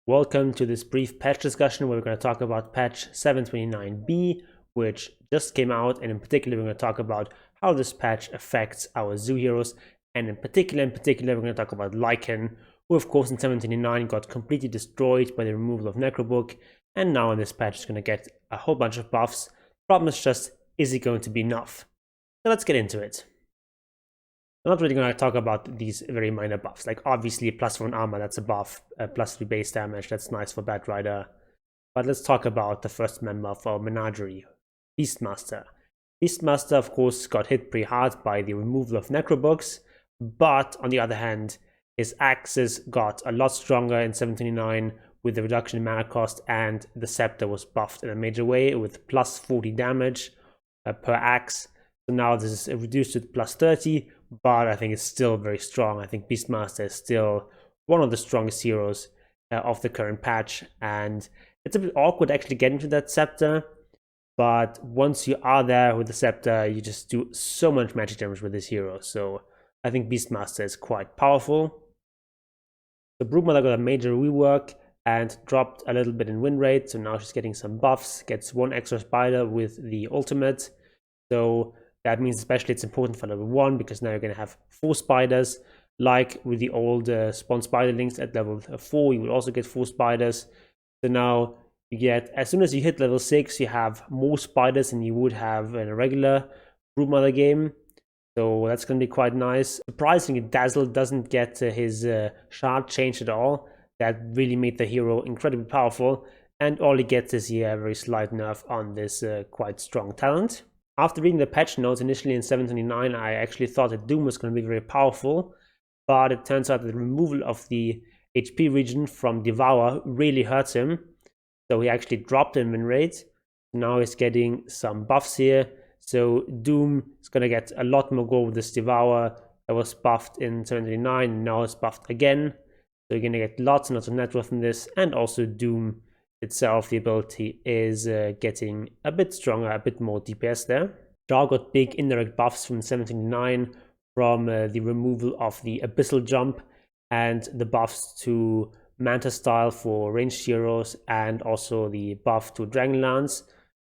Welcome to this brief patch discussion where we're going to talk about patch 729b, which just came out, and in particular we're going to talk about how this patch affects our zoo heroes, and in particular we're going to talk about Lycan, who of course in 729 got completely destroyed by the removal of Necrobook, and now in this patch is going to get a whole bunch of buffs. Problem is just, is it going to be enough? So let's get into it. I'm not really going to talk about these very minor buffs. Like obviously +1 armor, that's a buff, +3 base damage, that's nice for Bat Rider. But let's talk about the first member of our menagerie, Beastmaster. Beastmaster of course got hit pretty hard by the removal of Necrobooks, but on the other hand, his axes got a lot stronger in 729 with the reduction in mana cost, and the scepter was buffed in a major way with +40 damage per axe. So now this is reduced to +30, but I think it's still very strong. I think Beastmaster is still one of the strongest heroes of the current patch, and it's a bit awkward actually getting to that scepter, but once you are there with the scepter, you just do so much magic damage with this hero. So I think Beastmaster is quite powerful. The Broodmother got a major rework and dropped a little bit in win rate, so now she's getting some buffs, gets 1 extra spider with the ultimate. So that means especially it's important for level 1, because now you're going to have 4 spiders. Like with the old spawn spiderlings at level 4, you will also get 4 spiders. So now you get, as soon as you hit level 6, you have more spiders than you would have in a regular Broodmother game. So that's going to be quite nice. Surprisingly, Dazzle doesn't get his shard changed at all. That really made the hero incredibly powerful. And all he gets is here a very slight nerf on this quite strong talent. After reading the patch notes initially in 729, I actually thought that Doom was going to be very powerful, but it turns out that the removal of the HP regen from Devour really hurts him, so he actually dropped in win rate. Now he's getting some buffs here, so Doom is going to get a lot more gold with this Devour that was buffed in 729, and now it's buffed again, so you're going to get lots and lots of net worth from this, and also Doom itself, the ability is getting a bit stronger, a bit more DPS there. Jar got big indirect buffs from 729 from the removal of the Abyssal Jump and the buffs to Manta Style for ranged heroes, and also the buff to Dragonlance.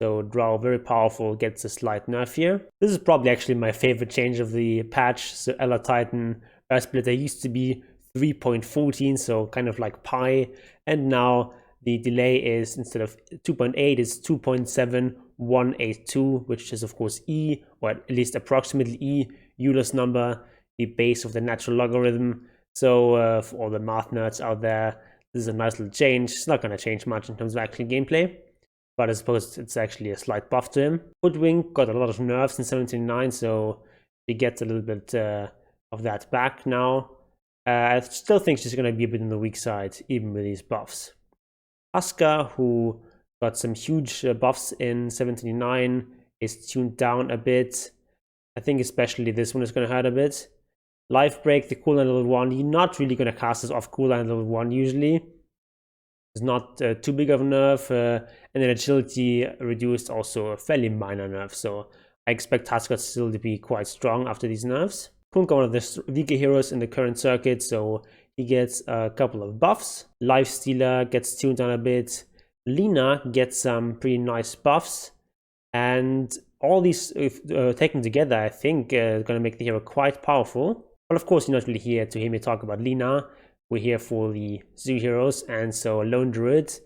So Drow, very powerful, gets a slight nerf here. This is probably actually my favorite change of the patch. So Ella Titan Earth Splitter used to be 3.14, so kind of like pi, and now the delay is, instead of 2.8, is 2.7182, which is of course E, or at least approximately E, Euler's number, the base of the natural logarithm. So for all the math nerds out there, this is a nice little change. It's not going to change much in terms of actual gameplay, but I suppose it's actually a slight buff to him. Hoodwink got a lot of nerfs in 729, so he gets a little bit of that back now. I still think she's going to be a bit on the weak side, even with these buffs. Husker, who got some huge buffs in 729, is tuned down a bit. I think especially this one is going to hurt a bit. Life Break, the cooldown level 1, you're not really going to cast this off cooldown level 1 usually. It's not too big of a nerf, and then agility reduced, also a fairly minor nerf, so I expect Husker still to be quite strong after these nerfs. Kunka, one of the weaker heroes in the current circuit, so he gets a couple of buffs. Lifestealer gets tuned down a bit. Lina gets some pretty nice buffs. And all these taken together, I think, are going to make the hero quite powerful. But of course, you're not really here to hear me talk about Lina. We're here for the zoo heroes, and so Lone Druid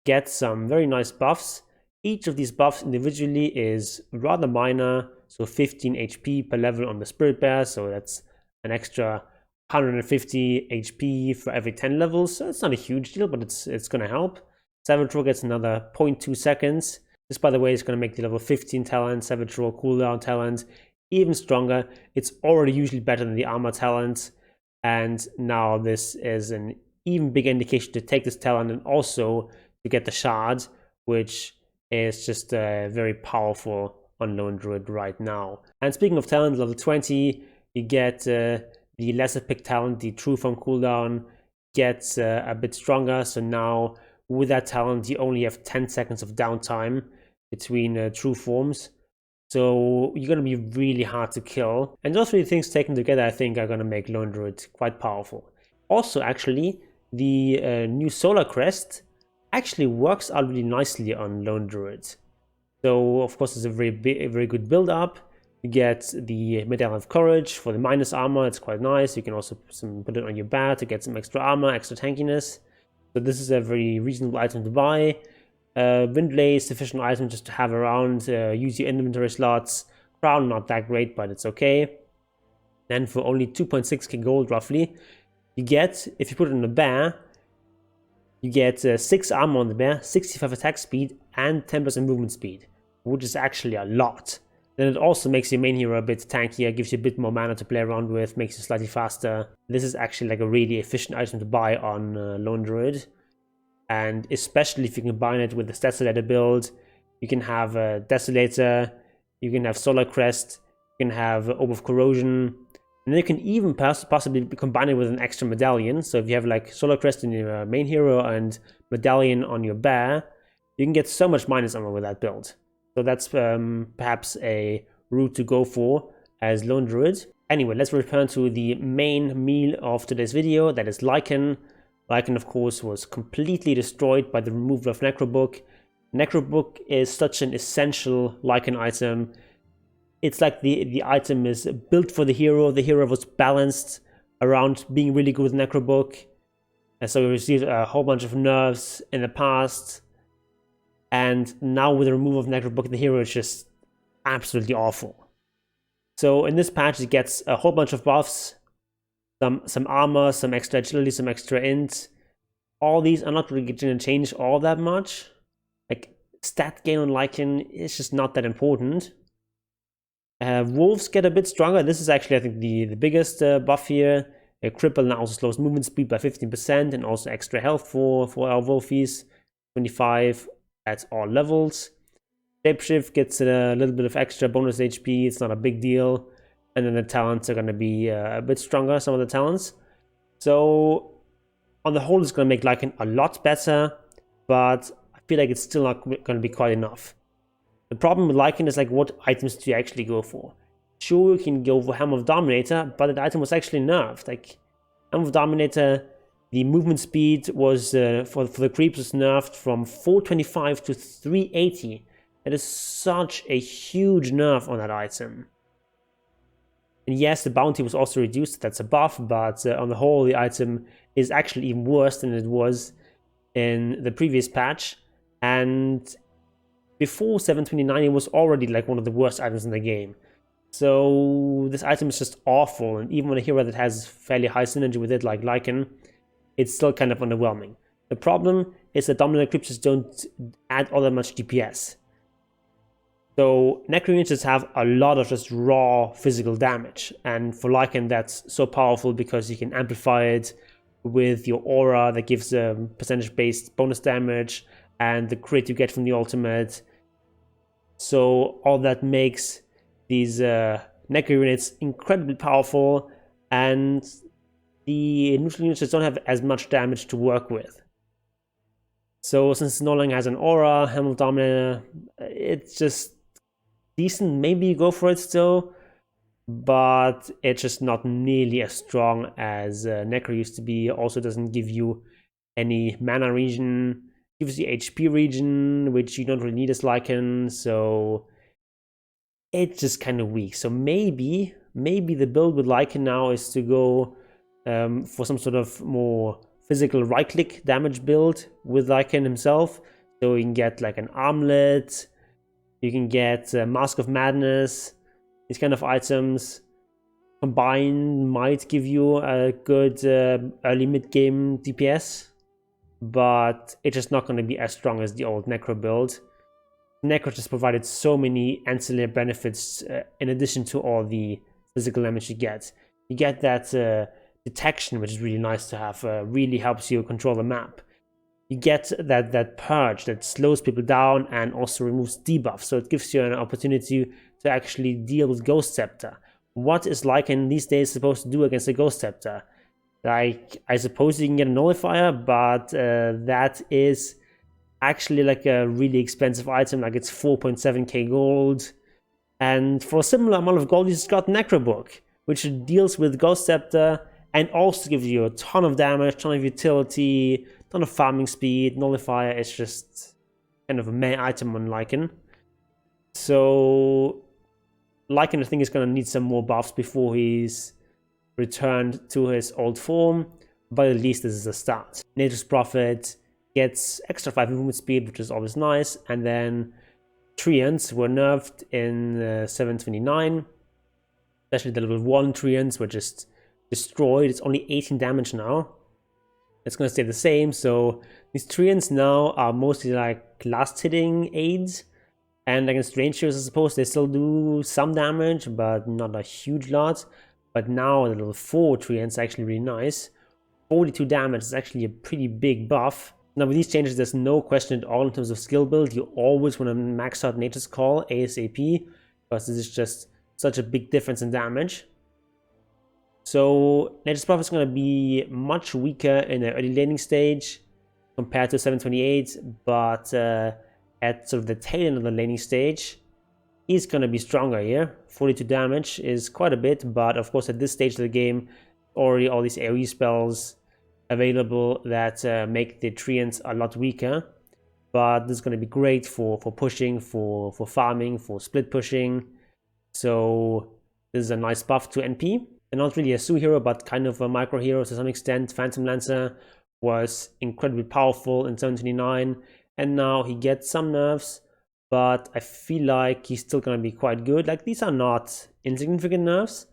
gets some very nice buffs. Each of these buffs individually is rather minor, so 15 HP per level on the Spirit Bear, so that's an extra 150 HP for every 10 levels, so it's not a huge deal, but it's going to help. Savage Roar gets another 0.2 seconds. This, by the way, is going to make the level 15 talent, Savage Roar cooldown talent, even stronger. It's already usually better than the armor talent, and now this is an even bigger indication to take this talent and also to get the shard, which is just very powerful on Lone Druid right now. And speaking of talent, level 20, you get the lesser pick talent, the True Form cooldown gets a bit stronger. So now with that talent, you only have 10 seconds of downtime between True Forms. So you're going to be really hard to kill. And those three things taken together, I think, are going to make Lone Druid quite powerful. Also, actually, the new Solar Crest actually works out really nicely on Lone Druid. So of course it's a very good build up. You get the Medallion of Courage for the minus armor, it's quite nice. You can also put it on your bat to get some extra armor, extra tankiness. So this is a very reasonable item to buy. Windlay is sufficient item just to have around, use your inventory slots. Crown, not that great, but it's okay. Then for only 2.6k gold roughly, you get, if you put it on a bear, you get 6 armor on the bear, 65 attack speed, and 10% movement speed, which is actually a lot. Then it also makes your main hero a bit tankier, gives you a bit more mana to play around with, makes you slightly faster. This is actually like a really efficient item to buy on Lone Druid. And especially if you combine it with the Desolator build, you can have Desolator, you can have Solar Crest, you can have Orb of Corrosion, and then you can even possibly combine it with an extra medallion. So if you have like Solar Crest in your main hero and medallion on your bear, you can get so much minus armor with that build. So that's perhaps a route to go for as Lone Druid. Anyway, let's return to the main meal of today's video, that is Lycan. Lycan, of course, was completely destroyed by the removal of Necrobook. Necrobook is such an essential Lycan item. It's like the item is built for the hero. The hero was balanced around being really good with Necrobook. And so we received a whole bunch of nerfs in the past. And now with the removal of Necrobook, the hero is just absolutely awful. So in this patch, it gets a whole bunch of buffs, some armor, some extra agility, some extra int. All these are not really going to change all that much. Like stat gain on Lycan is just not that important. Wolves get a bit stronger. This is actually, I think, the biggest buff here. Cripple now also slows movement speed by 15% and also extra health for our Wolfies. 25 at all levels. Shapeshift gets a little bit of extra bonus HP. It's not a big deal. And then the talents are going to be a bit stronger, some of the talents. So on the whole, it's going to make Lycan a lot better, but I feel like it's still not going to be quite enough. The problem with Lycan is like, what items do you actually go for? Sure, you can go for Helm of Dominator, but that item was actually nerfed. Like Helm of Dominator, the movement speed was for the creeps was nerfed from 425 to 380. That is such a huge nerf on that item. And yes, the bounty was also reduced, that's a buff, but on the whole, the item is actually even worse than it was in the previous patch. And before 729, it was already like one of the worst items in the game. So this item is just awful, and even on a hero that has fairly high synergy with it, like Lycan, it's still kind of underwhelming. The problem is that dominant creatures don't add all that much DPS. So Necro units have a lot of just raw physical damage, and for Lycan that's so powerful because you can amplify it with your aura that gives a percentage-based bonus damage and the crit you get from the ultimate. So all that makes these Necro units incredibly powerful, and the neutral units just don't have as much damage to work with. So since it no longer has an aura, Helm of Dominator, it's just decent. Maybe you go for it still, but it's just not nearly as strong as Necro used to be. Also doesn't give you any mana regen, gives you HP regen, which you don't really need as Lycan, so it's just kind of weak. So maybe the build with Lycan now is to go for some sort of more physical right-click damage build with Lycan himself. So you can get like an armlet, you can get Mask of Madness, these kind of items. Combined might give you a good early mid-game DPS, but it's just not going to be as strong as the old Necro build. Necro just provided so many ancillary benefits in addition to all the physical damage you get. You get that detection, which is really nice to have, really helps you control the map. You get that purge that slows people down and also removes debuffs, so it gives you an opportunity to actually deal with Ghost Scepter. What is Lycan these days supposed to do against a Ghost Scepter? Like, I suppose you can get a Nullifier, but that is actually like a really expensive item, like it's 4.7k gold. And for a similar amount of gold, you just got Necrobook, which deals with Ghost Scepter and also gives you a ton of damage, ton of utility, ton of farming speed. Nullifier is just kind of a main item on Lycan. So Lycan, I think, is going to need some more buffs before he's returned to his old form, but at least this is a start. Nature's Prophet gets extra 5 movement speed, which is always nice, and then Treants were nerfed in 729, especially the level 1 Treants were just destroyed. It's only 18 damage now. It's going to stay the same, so these Treants now are mostly like last hitting aids, and against range heroes, I suppose they still do some damage, but not a huge lot. But now the level 4 Treants is actually really nice. 42 damage is actually a pretty big buff. Now with these changes, there's no question at all in terms of skill build. You always want to max out Nature's Call ASAP, because this is just such a big difference in damage. So Nature's Prophet is going to be much weaker in the early laning stage compared to 728, but at sort of the tail end of the laning stage, he's going to be stronger here. 42 damage is quite a bit, but of course at this stage of the game, already all these AoE spells available that make the Treants a lot weaker. But this is going to be great for pushing, for farming, for split pushing. So this is a nice buff to NP. And not really a Sue hero, but kind of a micro hero to some extent. Phantom Lancer was incredibly powerful in 729, and now he gets some nerfs, but I feel like he's still going to be quite good. Like, these are not insignificant nerfs,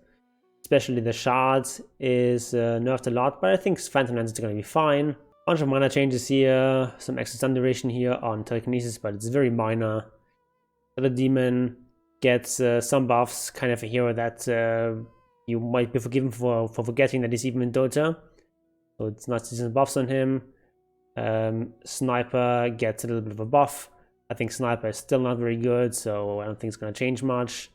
especially the shards is nerfed a lot, but I think Phantom Lancer is going to be fine. Bunch of mana changes here, some extra stun duration here on telekinesis, but it's very minor. The demon gets some buffs, kind of a hero that you might be forgiven for forgetting that he's even in Dota. So it's nice to see some buffs on him. Sniper gets a little bit of a buff. I think Sniper is still not very good, so I don't think it's going to change much.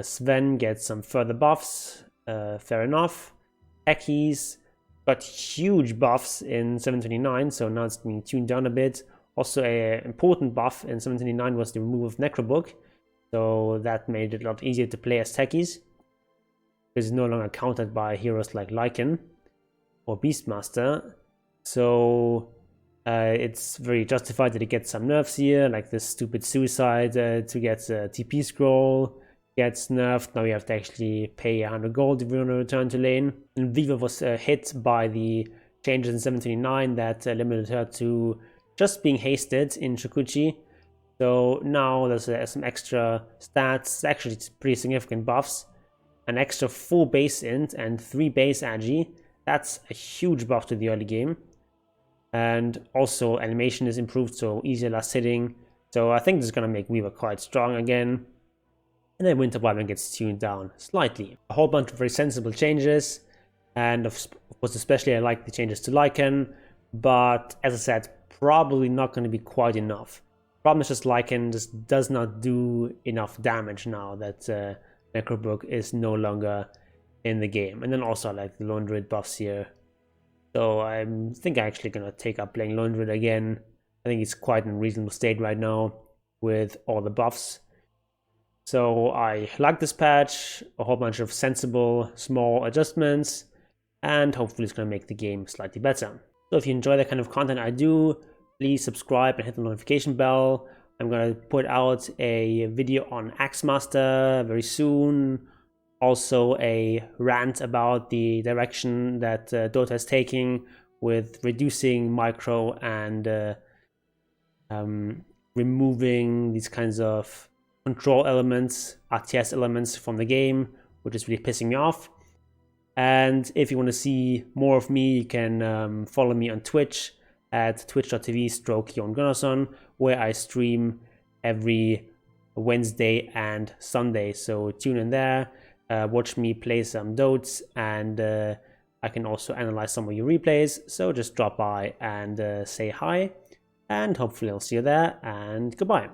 Sven gets some further buffs, fair enough. Techies got huge buffs in 729, so now it's being tuned down a bit. Also, an important buff in 729 was the removal of Necrobook, so that made it a lot easier to play as Techies, because it's no longer countered by heroes like Lycan or Beastmaster. So it's very justified that it gets some nerfs here, like this stupid suicide to get a TP scroll gets nerfed. Now you have to actually pay 100 gold if you want to return to lane. And Viva was hit by the changes in 729 that limited her to just being hasted in Shikuchi. So now there's some extra stats, actually it's pretty significant buffs. An extra 4 base int and 3 base agi. That's a huge buff to the early game. And also animation is improved, so easier last hitting. So I think this is going to make Weaver quite strong again. And then Winter Wyvern gets tuned down slightly. A whole bunch of very sensible changes. And of course, especially I like the changes to Lycan. But as I said, probably not going to be quite enough. Problem is just Lycan just does not do enough damage now that Necrobook is no longer in the game. And then also I like the Lone Druid buffs here. So I think I'm actually going to take up playing Lone Druid again. I think it's quite in a reasonable state right now with all the buffs. So I like this patch, a whole bunch of sensible small adjustments, and hopefully it's going to make the game slightly better. So if you enjoy the kind of content I do, please subscribe and hit the notification bell. I'm going to put out a video on Axemaster very soon. Also a rant about the direction that Dota is taking with reducing micro and removing these kinds of control elements, RTS elements from the game, which is really pissing me off. And if you want to see more of me, you can follow me on Twitch at twitch.tv/Gunnarsson, where I stream every Wednesday and Sunday. So tune in there, watch me play some Dotes, and I can also analyze some of your replays. So just drop by and say hi, and hopefully I'll see you there, and goodbye.